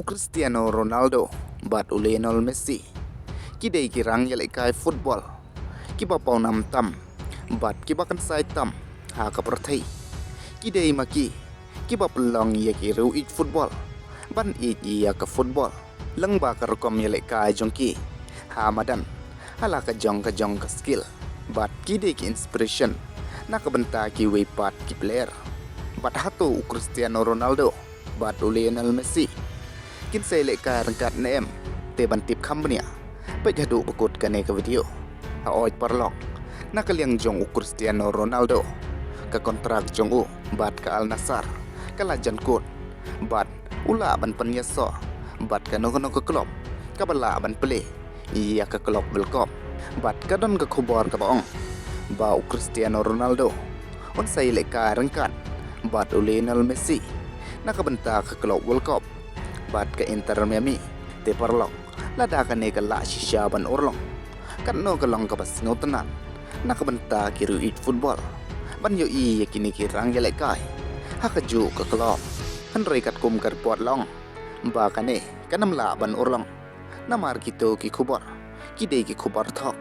Cristiano Ronaldo, bat Lionel Messi. Kidai kirang ialehkai football. Kiba pau nam tam, bat kiba kan sai tam, ha ka perthai. Kidai maki, kiba pelong ia kiru ik football. Ban ik ia ka football. Lang ba ka rekom ialehkai jongki. Ha madan, hala ka jong ka skill. Bat kidai ki inspiration. Nak benta ki way pat ki player. Bat Hato Cristiano Ronaldo, bat Lionel Messi. Kin saya ialehkai ryngkat nem te bantip kambnia pe jadu bekut kane ke video ha oi parlok nak liang jong Cristiano Ronaldo ka kontrak jong bat ka Al Nassr ka lajan kot bat ula ban penyeso bat ka no ke klub ka bala ban play ia ka klub belkom bat ka don ka khobor ka baong ba Cristiano Ronaldo on saya ialehkai ryngkat bat Lionel Messi nak benta ka klub World Cup bat ke Inter Miami te parlok lada ka ne ka la shisha ban orlong kan no ka long ka bas ngotanan nak benta kiru it football ban yo i yakini kirang ialehkai ha ka ju ka klop han rei kat kum kar pot long ba ka ne kanam la ban orlong namar kito ki khubar ki de ki khubar thok